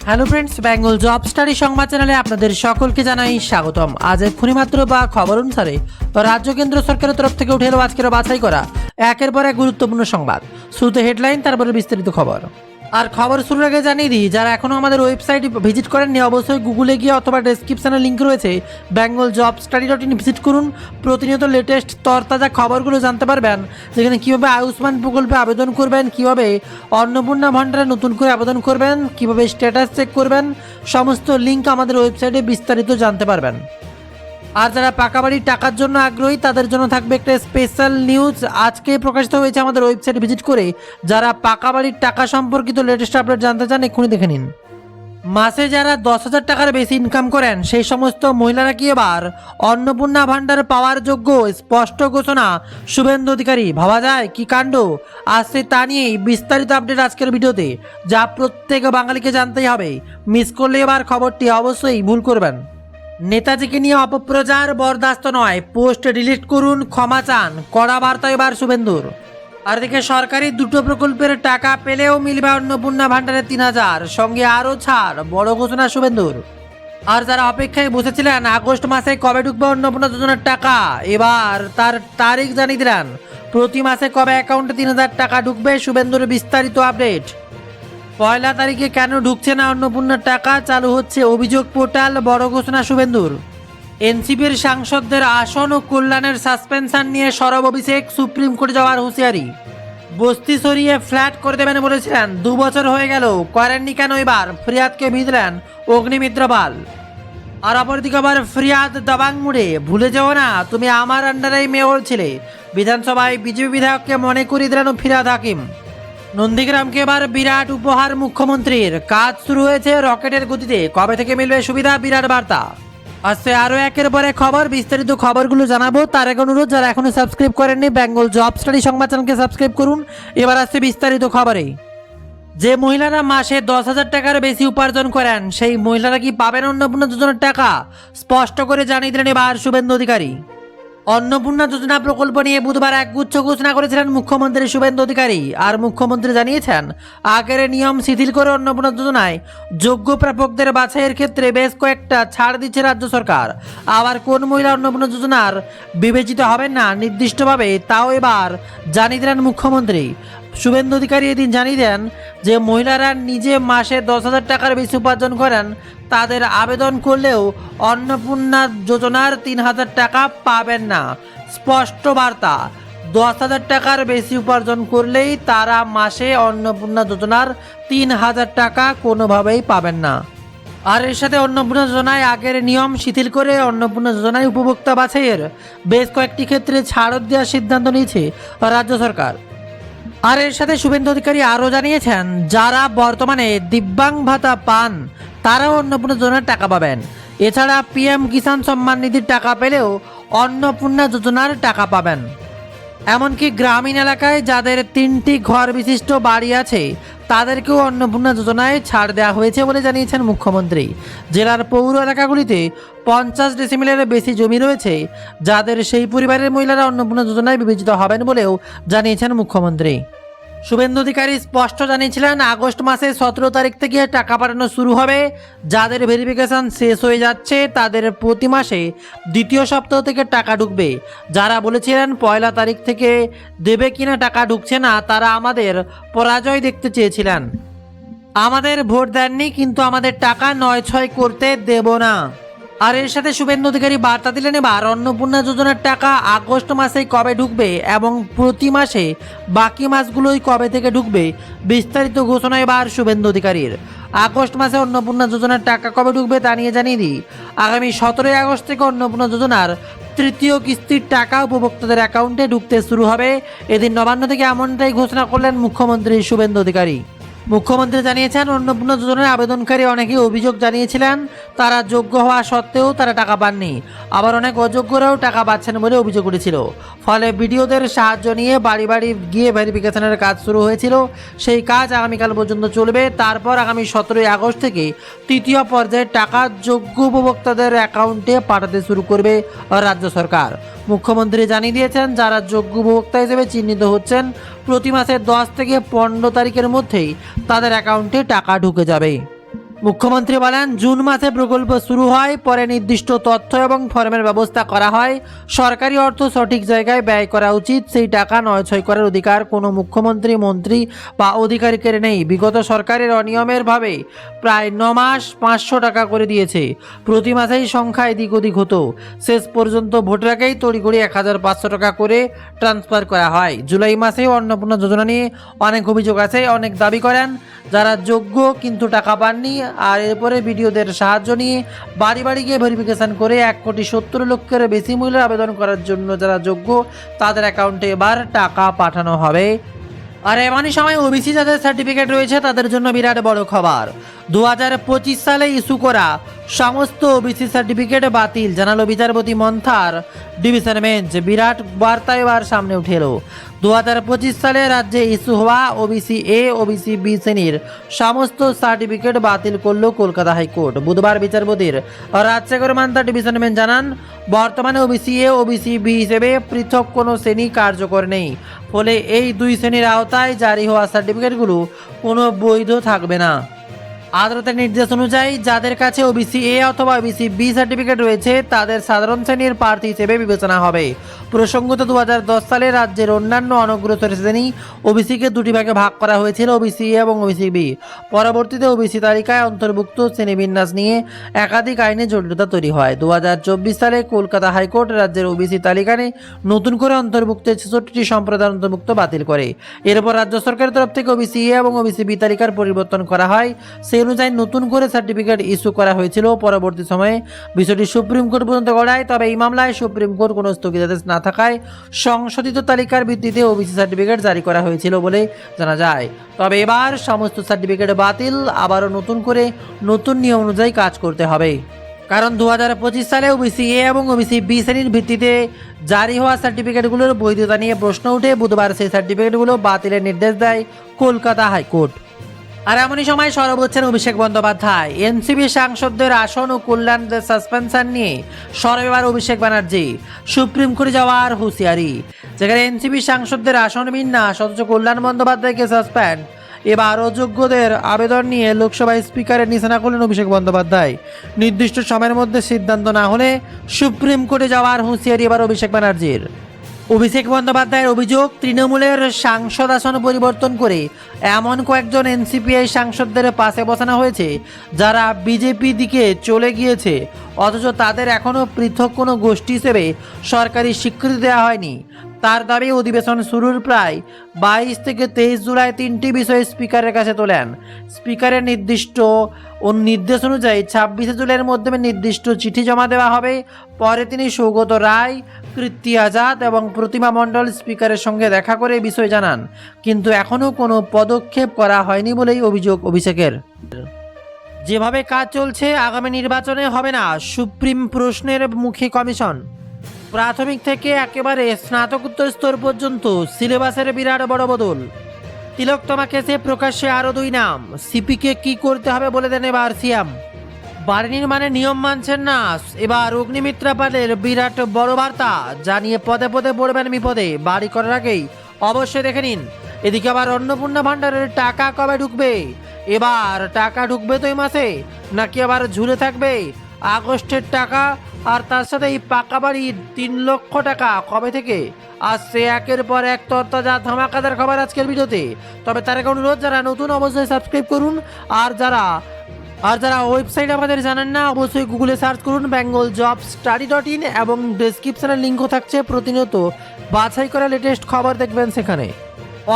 Hello friends, Bengal job study সংবাদ চ্যানেলে আপনাদের সকলকে জানাই স্বাগতম। আজ এক্ষুনি মাত্র বা খবর অনুসারে রাজ্য কেন্দ্র সরকারের তরফ থেকে উঠে এলো আজকের বাছাই করা একের পর এক গুরুত্বপূর্ণ সংবাদ। শুরুতে হেডলাইন, তারপরে বিস্তারিত খবর। আর খবর শুরুর আগে জানিয়ে দিই, যারা এখনও আমাদের ওয়েবসাইট ভিজিট করেননি অবশ্যই গুগলে গিয়ে অথবা ডেসক্রিপশনে লিঙ্ক রয়েছে bengalJobStudy.in ভিজিট করুন। প্রতিনিয়ত লেটেস্ট তরতাজা খবরগুলো জানতে পারবেন, যেখানে কীভাবে আয়ুষ্মান প্রকল্পে আবেদন করবেন, কীভাবে অন্নপূর্ণা ভাণ্ডারে নতুন করে আবেদন করবেন, কীভাবে স্ট্যাটাস চেক করবেন, সমস্ত লিঙ্ক আমাদের ওয়েবসাইটে বিস্তারিত জানতে পারবেন। আর যারা পাকা বাড়ির টাকার জন্য আগ্রহী তাদের জন্য থাকবে একটা স্পেশাল নিউজ। আজকে প্রকাশিত হয়েছে আমাদের ওয়েবসাইট ভিজিট করে। যারা পাকা বাড়ির টাকা সম্পর্কিত লেটেস্ট আপডেট জানতে চান এক্ষুনি দেখে নিন। মাসে যারা 10,000 টাকার বেশি ইনকাম করেন সেই সমস্ত মহিলারা কি এবার অন্নপূর্ণা ভাণ্ডার পাওয়ার যোগ্য? স্পষ্ট ঘোষণা শুভেন্দু অধিকারী। ভাবা যায় কি কাণ্ড! আসছে তা নিয়েই বিস্তারিত আপডেট আজকের ভিডিওতে, যা প্রত্যেক বাঙালিকে জানতেই হবে। মিস করলে এবার খবরটি অবশ্যই ভুল করবেন। নেতাজিকে নিয়ে অপপ্রচার বরদাস্ত নয়, পোস্ট ডিলিট করুন, ক্ষমা চান, কড়া বার্তা এবার শুভেন্দুর। আর এদিকে সরকারি দুটো প্রকল্পের টাকা পেলেও মিলবে অন্নপূর্ণা ভাণ্ডারে 3,000, সঙ্গে আরও ছাড়, বড় ঘোষণা শুভেন্দুর। আর যারা অপেক্ষায় বসেছিলেন আগস্ট মাসে কবে ঢুকবে অন্নপূর্ণা যোজনার টাকা, এবার তার তারিখ জানিয়ে দিলেন। প্রতি মাসে কবে অ্যাকাউন্টে 3,000 টাকা ঢুকবে, শুভেন্দুর বিস্তারিত আপডেট। 1 তারিখে কেন ঢুকছে না অন্নপূর্ণার টাকা, চালু হচ্ছে অভিযোগ পোর্টাল, বড় ঘোষণা শুভেন্দুর। এনসিপির সাংসদদের আসন ও কল্যাণের সাসপেনশন নিয়ে সরব অভিষেক, সুপ্রিম কোর্টে যাওয়ার হুঁশিয়ারি। বস্তি সরিয়ে ফ্ল্যাট করে দেবেন বলেছিলেন, 2 বছর হয়ে গেল, করেননি কেন এবার? ফরিয়াদকে ভিজলেন অগ্নিমিত্র পাল। আর অপরদিকে আবার ফরিয়াদ দাবাং মুড়ে, ভুলে যাও না তুমি আমার আন্ডারেই মেয়র ছিলে। বিধানসভায় বিজেপি বিধায়ককে মনে করিয়ে দিলেন ফিরহাদ হাকিম। নন্দীগ্রামকে এবার বিরাট উপহার মুখ্যমন্ত্রীর, কাজ শুরু হয়েছে রকেটের গতিতে, কবে থেকে মিলবে সুবিধা, বিরাট বার্তা। আসছে আরও একের পরে খবর, বিস্তারিত খবরগুলো জানাবো। তার আগে অনুরোধ, যারা এখনো সাবস্ক্রাইব করেননি বেঙ্গল জব স্টাডি সংবাদ চ্যানেলকে সাবস্ক্রাইব করুন। এবার আসছে বিস্তারিত খবরে। যে মহিলারা মাসে 10,000 টাকার বেশি উপার্জন করেন সেই মহিলারা কি পাবেন অন্নপূর্ণা যোজনার টাকা? স্পষ্ট করে জানিয়ে দিলেন এবার শুভেন্দু অধিকারী। অন্নপূর্ণা যোজনা প্রকল্প নিয়ে বুধবার একগুচ্ছ ঘোষণা করেছিলেন মুখ্যমন্ত্রী শুভেন্দু অধিকারী। আর মুখ্যমন্ত্রী জানিয়েছেন, আগের নিয়ম শিথিল করে অন্নপূর্ণা যোজনায় যোগ্য প্রাপকদের বাছাইয়ের ক্ষেত্রে বেশ কয়েকটা ছাড় দিচ্ছে রাজ্য সরকার। আবার কোন মহিলা অন্নপূর্ণা যোজনার বিবেচিত হবেন না নির্দিষ্টভাবে, তাও এবার জানিয়ে দিলেন মুখ্যমন্ত্রী শুভেন্দু অধিকারী। এদিন জানিয়ে দেন যে মহিলারা নিজে মাসে 10,000 টাকার বেশি উপার্জন করেন তাদের আবেদন করলেও অন্নপূর্ণা যোজনার 3,000 টাকা পাবেন না। স্পষ্ট বার্তা, 10,000 টাকার বেশি উপার্জন করলেই তারা মাসে অন্নপূর্ণা যোজনার 3,000 টাকা কোনোভাবেই পাবেন না। আর এর সাথে অন্নপূর্ণা যোজনায় আগের নিয়ম শিথিল করে অন্নপূর্ণা যোজনায় উপভোক্তা বাছাইয়ের বেশ কয়েকটি ক্ষেত্রে ছাড় দেওয়ার সিদ্ধান্ত নিয়েছে রাজ্য সরকার। আর এর সাথে শুভেন্দু অধিকারী আরও জানিয়েছেন, যারা বর্তমানে দিব্যাঙ্গ ভাতা পান তারাও অন্নপূর্ণা যোজনার টাকা পাবেন। এছাড়া পিএম কিষাণ সম্মান নিধির টাকা পেলেও অন্নপূর্ণা যোজনার টাকা পাবেন। এমনকি গ্রামীণ এলাকায় যাদের 3টি ঘর বিশিষ্ট বাড়ি আছে তাদেরকেও অন্নপূর্ণা যোজনায় ছাড় দেওয়া হয়েছে বলে জানিয়েছেন মুখ্যমন্ত্রী। জেলার পৌর এলাকাগুলিতে 50 ডেসিমিলের বেশি জমি রয়েছে যাদের, সেই পরিবারের মহিলারা অন্নপূর্ণা যোজনায় বিবেচিত হবেন বলেও জানিয়েছেন মুখ্যমন্ত্রী। শুভেন্দু অধিকারী স্পষ্ট জানিয়েছিলেন, আগস্ট মাসে 17 তারিখ থেকে টাকা পাঠানো শুরু হবে। যাদের ভেরিফিকেশন শেষ হয়ে যাচ্ছে তাদের প্রতি মাসে দ্বিতীয় সপ্তাহ থেকে টাকা ঢুকবে। যারা বলেছিলেন 1 তারিখ থেকে দেবে কিনা টাকা ঢুকছে না, তারা আমাদের পরাজয় দেখতে চেয়েছিলেন। আমাদের ভোট দেননি, কিন্তু আমাদের টাকা 9-6 করতে দেব না। আর এর সাথে শুভেন্দু অধিকারী বার্তা দিলেন, এবার অন্নপূর্ণা যোজনার টাকা আগস্ট মাসেই কবে ঢুকবে এবং প্রতি মাসে বাকি মাসগুলোই কবে থেকে ঢুকবে, বিস্তারিত ঘোষণা এবার শুভেন্দু অধিকারীর। আগস্ট মাসে অন্নপূর্ণা যোজনার টাকা কবে ঢুকবে তা নিয়ে জানিয়ে দিই। আগামী 17 আগস্ট থেকে অন্নপূর্ণা যোজনার তৃতীয় কিস্তির টাকা উপভোক্তাদের অ্যাকাউন্টে ঢুকতে শুরু হবে। এদিন নবান্ন থেকে এমনটাই ঘোষণা করলেন মুখ্যমন্ত্রী শুভেন্দু অধিকারী। মুখ্যমন্ত্রী জানিয়েছেন, অন্নপূর্ণা যোজনার আবেদনকারী অনেকেই অভিযোগ জানিয়েছিলেন তারা যোগ্য হওয়া সত্ত্বেও তারা টাকা পাননি, আবার অনেক অযোগ্যরাও টাকা পাচ্ছেন বলে অভিযোগ উঠেছিল। ফলে বিডিওদের সাহায্য নিয়ে বাড়ি বাড়ি গিয়ে ভেরিফিকেশনের কাজ শুরু হয়েছিল। সেই কাজ আগামীকাল পর্যন্ত চলবে। তারপর আগামী 17 আগস্ট থেকে তৃতীয় পর্যায়ে টাকা যোগ্য উপভোক্তাদের অ্যাকাউন্টে পাঠাতে শুরু করবে রাজ্য সরকার। মুখ্যমন্ত্রী জানিয়ে দিয়েছেন, যারা যোগ্য উপভোক্তা হিসেবে চিহ্নিত হচ্ছেন প্রতি মাসে 10 থেকে 15 তারিখের মধ্যেই তাদের অ্যাকাউন্টে টাকা ঢুকে যাবে। মুখ্যমন্ত্রী বলেন, জুন মাসে প্রকল্প শুরু হয়, পরে নির্দিষ্ট তথ্য এবং ফর্মের ব্যবস্থা করা হয়। সরকারি অর্থ সঠিক জায়গায় ব্যয় করা উচিত। সেই টাকা নয়ছয় করার অধিকার কোনো মুখ্যমন্ত্রী, মন্ত্রী বা অধিকারিকের নেই। বিগত সরকারের অনিয়মের ভাবে প্রায় 9 মাস 500 টাকা করে দিয়েছে। প্রতি মাসেই সংখ্যা এদিক ওদিক হতো। শেষ পর্যন্ত ভোটের আগেই তড়িঘড়ি 1500 টাকা করে ট্রান্সফার করা হয়। জুলাই মাসেও অন্নপূর্ণা যোজনা নিয়ে অনেক অভিযোগ আছে, অনেক দাবি করেন যারা যোগ্য কিন্তু টাকা পাননি। আর এরপরে ভিডিওদের সাহায্য নিয়ে বাড়ি বাড়ি গিয়ে ভেরিফিকেশন করে 1,70,00,000-এর বেশি মূল্যের আবেদন করার জন্য যারা যোগ্য তাদের অ্যাকাউন্টে এবার টাকা পাঠানো হবে। আর এমনই সময় ওবিসি যাদের সার্টিফিকেট রয়েছে তাদের জন্য বিরাট বড় খবর। 2025 সালে ইস্যু করা সমস্ত ওবিসি সার্টিফিকেট বাতিল, জানালো বিচারপতি মন্থার ডিভিশন বেঞ্চ। বিরাট বার্তা এবার সামনে উঠে এলো। 2025 সালে রাজ্যে ইস্যু হওয়া ওবিসি এ, ওবিসি বি শ্রেণীর সমস্ত সার্টিফিকেট বাতিল করল কলকাতা হাইকোর্ট। বুধবার বিচারপতির রাজশেখর মান্থা ডিভিশন বেঞ্চ জানান, বর্তমানে ওবিসি এ, ওবিসি বি হিসেবে পৃথক কোনো শ্রেণী কার্যকর নেই। ফলে এই দুই শ্রেণীর আওতায় জারি হওয়া সার্টিফিকেটগুলো কোনো বৈধ থাকবে না। আদালতের নির্দেশ অনুযায়ী যাদের কাছে ওবিসি এ অথবা ওবিসি বি সার্টিফিকেট রয়েছে তাদের সাধারণ শ্রেণীর প্রার্থী হিসেবে বিবেচনা হবে। প্রসঙ্গত 2010 সালে রাজ্যের অন্যান্য অনগ্রসর শ্রেণী ওবিসিকে দুটি ভাগে ভাগ করা হয়েছিল, ওবিসি এ এবং ওবিসি বি। পরবর্তীতে ওবিসি তালিকায় অন্তর্ভুক্ত শ্রেণীবিন্যাস নিয়ে একাধিক আইনে জটিলতা তৈরি হয়। 2024 সালে কলকাতা হাইকোর্ট রাজ্যের ওবিসি তালিকায় নতুন করে অন্তর্ভুক্ত 66টি সম্প্রদায় অন্তর্ভুক্ত বাতিল করে। এরপর রাজ্য সরকারের তরফ থেকে ওবিসি এ এবং ওবিসি বি তালিকার পরিবর্তন করা হয়। সেই অনুযায়ী নতুন করে সার্টিফিকেট ইস্যু করা হয়েছিল। পরবর্তী সময়ে বিষয়টি সুপ্রিম কোর্ট পর্যন্ত গড়ায়। তবে এই মামলায় সুপ্রিম কোর্ট কোনো স্থগিতাদেশ না থাকায় সংশোধিত তালিকার ভিত্তিতে ওবিসি সার্টিফিকেট জারি করা হয়েছিল বলে জানা যায়। তবে এবার সমস্ত সার্টিফিকেট বাতিল, আবারও নতুন করে নতুন নিয়ম অনুযায়ী কাজ করতে হবে। কারণ 2025 সালে ওবিসি এ এবং ওবিসি বি শ্রেণীর ভিত্তিতে জারি হওয়া সার্টিফিকেটগুলোর বৈধতা নিয়ে প্রশ্ন উঠে বুধবার সেই সার্টিফিকেটগুলো বাতিলের নির্দেশ দেয় কলকাতা হাইকোর্ট। আর এমনই সময় সরব হচ্ছেন অভিষেক বন্দ্যোপাধ্যায়। এনসিপি সাংসদদের আসন ও কল্যাণদের সাসপেনশন নিয়ে সরব এবার অভিষেক ব্যানার্জি। সুপ্রিম কোর্টে যাওয়ার হুঁশিয়ারি। যেখানে এনসিপি সাংসদদের আসন বিন্যাস অথচ কল্যাণ বন্দ্যোপাধ্যায়কে সাসপেন্ড। এবার অযোগ্যদের আবেদন নিয়ে লোকসভায় স্পিকারের নিশানা করলেন অভিষেক বন্দ্যোপাধ্যায়। নির্দিষ্ট সময়ের মধ্যে সিদ্ধান্ত না হলে সুপ্রিম কোর্টে যাওয়ার হুঁশিয়ারি এবার অভিষেক ব্যানার্জির। অভিষেক বন্দ্যোপাধ্যায়ের অভিযোগ, তৃণমূলের সাংসদ আসন পরিবর্তন করে এমন কয়েকজন এনসিপিআই সাংসদদের পাশে বসানো হয়েছে যারা বিজেপি দিকে চলে গিয়েছে, অথচ তাদের এখনও পৃথক কোনো গোষ্ঠী হিসেবে সরকারি স্বীকৃতি দেওয়া হয়নি। তার দাবি, অধিবেশন শুরুর প্রায় 22 থেকে 23 জুলাই 3টি বিষয় স্পিকারের কাছে তোলেন। স্পিকারের নির্দেশ অনুযায়ী 26 জুলাইয়ের মধ্যে নির্দিষ্ট চিঠি জমা দেওয়া হবে। পরে তিনি সৌগত রায়, কীর্তি আজাদ এবং প্রতিমা মণ্ডল স্পিকারের সঙ্গে দেখা করে বিষয় জানান, কিন্তু এখনও কোনো পদক্ষেপ করা হয়নি বলেই অভিযোগ অভিষেকের। যেভাবে কাজ চলছে আগামী নির্বাচনে হবে না সুপ্রিম প্রশ্নের মুখে কমিশন। প্রাথমিক থেকে একেবারে স্নাতকোত্তর স্তর পর্যন্ত সিলেবাসের বিরাট বড় বদল। তিলোত্তমা কেসে প্রকাশ্যে আরও 2 নাম। সিপিকে কি করতে হবে বলে দেন এবার সিএম। বাড়ি নির্মাণে নিয়ম মানছেন না, এবার অগ্নিমিত্রা পালের বিরাট বড় বার্তা, জানিয়ে পদে পদে পড়বেন বিপদে। বাড়ি করার আগেই অবশ্যই দেখে নিন। এদিকে আবার অন্নপূর্ণা ভাণ্ডারের টাকা কবে ঢুকবে? এবার টাকা ঢুকবে তো এই মাসে, নাকি আবার ঝুলে থাকবে আগস্টের টাকা? আর তার সাথে এই পাকা বাড়ি 3 লক্ষ টাকা কবে থেকে আসছে? একের পর এক তরতাজা ধামাকাদার খবর আজকের ভিডিওতে। তবে তার আগে অনুরোধ, যারা নতুন অবশ্যই সাবস্ক্রাইব করুন। আর যারা ওয়েবসাইট আমাদের জানেন না অবশ্যই গুগলে সার্চ করুন bengaljobstudy.in এবং ডেসক্রিপশনের লিঙ্কও থাকছে। প্রতিনিয়ত বাছাই করা লেটেস্ট খবর দেখবেন সেখানে।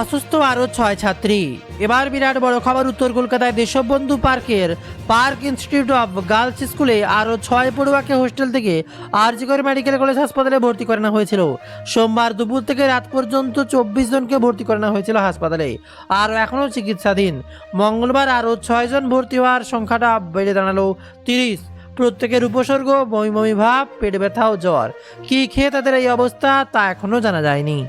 অসুস্থ আরও 6 ছাত্রী। এবার বিরাট বড় খবর, উত্তর কলকাতায় দেশবন্ধু পার্কের পার্ক ইনস্টিটিউট অফ গার্লস স্কুলে আরও 6 পড়ুয়াকে হোস্টেল থেকে আরজিকর মেডিকেল কলেজ হাসপাতালে ভর্তি করানো হয়েছিল। সোমবার দুপুর থেকে রাত পর্যন্ত 24 জনকে ভর্তি করানো হয়েছিল হাসপাতালে, আর এখনও চিকিৎসাধীন। মঙ্গলবার আরও 6 জন ভর্তি হওয়ার সংখ্যাটা বেড়ে দাঁড়ালো 30। প্রত্যেকের উপসর্গ বমি ভাব, পেট ব্যথা ও জ্বর। কী খেয়ে তাদের এই অবস্থা তা এখনও জানা যায়নি।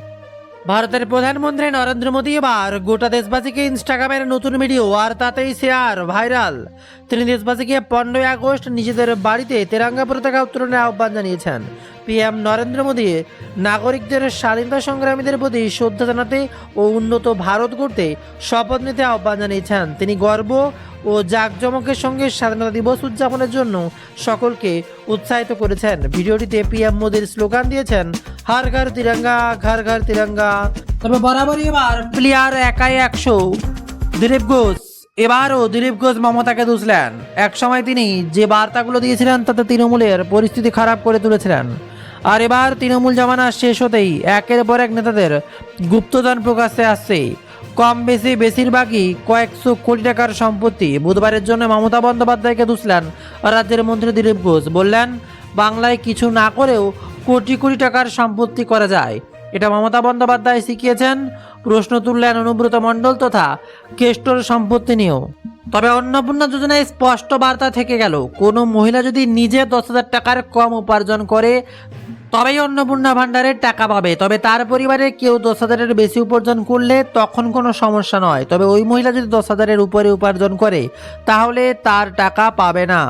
ভারতের প্রধানমন্ত্রী নরেন্দ্র মোদী এবার গোটা দেশবাসীকে ইনস্টাগ্রামের নতুন ভিডিও আর তাতেই শেয়ার ভাইরাল। তিনি দেশবাসীকে 15ই আগস্ট নিজেদের বাড়িতে তেরঙ্গা পতাকা উত্তোলনের আহ্বান জানিয়েছেন। পিএম নরেন্দ্র মোদী নাগরিকদের স্বাধীনতা সংগ্রামীদের প্রতি শ্রদ্ধা জানাতে ও উন্নত ভারত গড়তে শপথ নিতে আহ্বান জানিয়েছেন। তিনি গর্ব ও জাঁকজমকের সঙ্গে স্বাধীনতা দিবস উদযাপনের জন্য সকলকে উৎসাহিত করেছেন। ভিডিওটিতে পিএম মোদীর স্লোগান দিয়েছেন, হর ঘর তিরঙ্গা, ঘর ঘর তিরঙ্গা। তবে বরাবরই এবার প্লেয়ার একাই 100 দিলীপ ঘোষ। এবারও দিলীপ ঘোষ মমতাকে দুষলেন। একসময় তিনি যে বার্তাগুলো দিয়েছিলেন তাতে তৃণমূলের পরিস্থিতি খারাপ করে তুলেছিলেন। আর এবার তৃণমূল জামানা শেষ হতেই একের পর এক নেতাদের গুপ্তধন প্রকাশ্যে আসছে। কম বেশি বেশিরভাগই কয়েকশো কোটি টাকার সম্পত্তি। বুধবারের জন্য মমতা বন্দ্যোপাধ্যায়কে দুষলেন রাজ্যের মন্ত্রী দিলীপ ঘোষ। বললেন, বাংলায় কিছু না করেও কোটি কোটি টাকার সম্পত্তি করা যায়, এটা মমতা বন্দ্যোপাধ্যায় শিখিয়েছেন। প্রশ্ন তুললেন অনুব্রত মণ্ডল তথা কেষ্টর সম্পত্তি নিয়েও। তবে অন্নপূর্ণা যোজনায় স্পষ্ট বার্তা থেকে গেল, কোনো মহিলা যদি নিজে 10,000 টাকার কম উপার্জন করে তবেই অন্নপূর্ণা ভাণ্ডারের টাকা পাবে। তবে তার পরিবারে কেউ 10,000-এর বেশি উপার্জন করলে তখন কোনো সমস্যা নয়। তবে ওই মহিলা যদি 10,000-এর উপরে উপার্জন করে তাহলে তার টাকা পাবে না।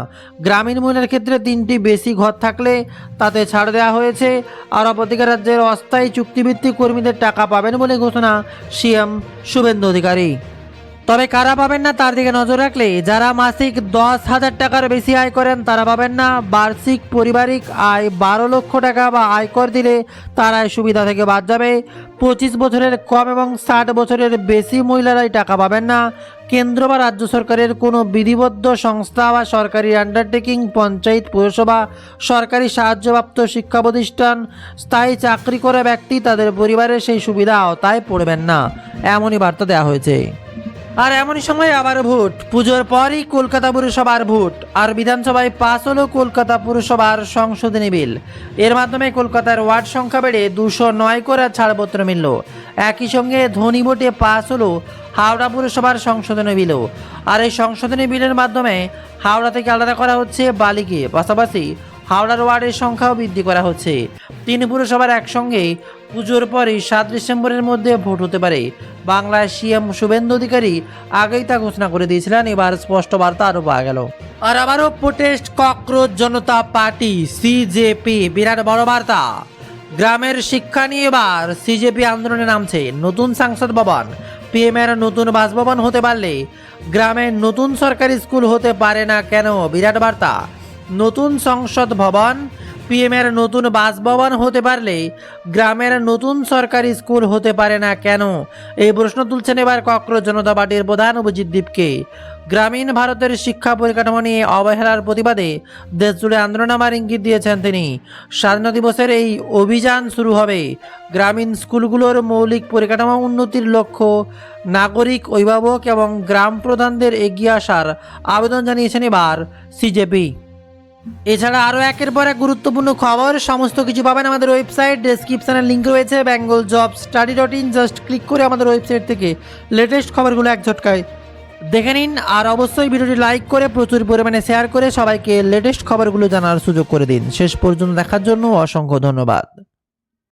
গ্রামীণ মহিলার ক্ষেত্রে 3টি বেশি ঘর থাকলে তাতে ছাড় দেওয়া হয়েছে। আর অপরদিকে রাজ্যের অস্থায়ী চুক্তিভিত্তিক কর্মীদের টাকা পাবেন বলে ঘোষণা সিএম শুভেন্দু অধিকারী। তবে কারা পাবেন না তার দিকে নজর রাখলে যারা মাসিক 10,000 টাকার বেশি আয় করেন তারা পাবেন না। বার্ষিক পারিবারিক আয় 12 লক্ষ টাকা বা আয়কর দিলে তারা এই সুবিধা থেকে বাদ যাবে। 25 বছরের কম এবং 60 বছরের বেশি মহিলারাই টাকা পাবেন না। কেন্দ্র বা রাজ্য সরকারের কোনো বিধিবদ্ধ সংস্থা বা সরকারি আন্ডারটেকিং, পঞ্চায়েত, পৌরসভা, সরকারি সাহায্যপ্রাপ্ত শিক্ষা প্রতিষ্ঠান, স্থায়ী চাকরি করা ব্যক্তি তাদের পরিবারের সেই সুবিধা আওতায় পড়বেন না, এমনই বার্তা দেওয়া হয়েছে। আর এমনই সময় আবার ভোট। পুজোর পরই কলকাতা পুরসভার ভোট। আর বিধানসভায় পাস হলো কলকাতা পুরসভার সংশোধনী বিল। এর মাধ্যমে কলকাতার ওয়ার্ড সংখ্যা বেড়ে 209 করে ছাড়পত্র মিলল। একই সঙ্গে ধ্বনি ভোটে পাস হলো হাওড়া পুরসভার সংশোধনী বিলও। আর এই সংশোধনী বিলের মাধ্যমে হাওড়া থেকে আলাদা করা হচ্ছে বালিকে, পাশাপাশি হাওড়ার ওয়ার্ডের সংখ্যাও বৃদ্ধি করা হচ্ছে। 3 পুরসভার একসঙ্গে পুজোর পরই 7 ডিসেম্বরের মধ্যে ভোট হতে পারে। বাংলায় সিএম শুভেন্দু অধিকারী আগেই তা ঘোষণা করে দিয়েছিলেন। এবার স্পষ্ট বার্তা আরও পাওয়া গেল। আর আবারও প্রোটেস্ট ককরোচ জনতা পার্টি সিজেপি। বিরাট বড় বার্তা। গ্রামের শিক্ষা নিয়ে এবার সিজেপি আন্দোলনে নামছে। নতুন সংসদ ভবন, পিএমের নতুন বাসভবন হতে পারলে গ্রামের নতুন সরকারি স্কুল হতে পারে না কেন? বিরাট বার্তা। নতুন সংসদ ভবন, পিএমের নতুন বাসভবন হতে পারলে গ্রামের নতুন সরকারি স্কুল হতে পারে না কেন? এই প্রশ্ন তুলছেন এবার ককরোচ জনতা পার্টির প্রধান অভিজিৎ দীপকে। গ্রামীণ ভারতের শিক্ষা পরিকাঠামো নিয়ে অবহেলার প্রতিবাদে দেশজুড়ে আন্দোলন নামার ইঙ্গিত দিয়েছেন তিনি। স্বাধীনতা দিবসের এই অভিযান শুরু হবে। গ্রামীণ স্কুলগুলোর মৌলিক পরিকাঠামো উন্নতির লক্ষ্য নাগরিক, অভিভাবক এবং গ্রাম প্রধানদের এগিয়ে আসার আবেদন জানিয়েছেন এবার সিজেপি। এছাড়া আরও একের পর এক গুরুত্বপূর্ণ খবর সমস্ত কিছু পাবেন আমাদের ওয়েবসাইট। ডেসক্রিপশনের লিঙ্ক রয়েছে bengaljobstudy.in। জাস্ট ক্লিক করে আমাদের ওয়েবসাইট থেকে লেটেস্ট খবরগুলো এক ঝটকায় দেখে নিন। আর অবশ্যই ভিডিওটি লাইক করে প্রচুর পরিমাণে শেয়ার করে সবাইকে লেটেস্ট খবরগুলো জানার সুযোগ করে দিন। শেষ পর্যন্ত দেখার জন্য অসংখ্য ধন্যবাদ।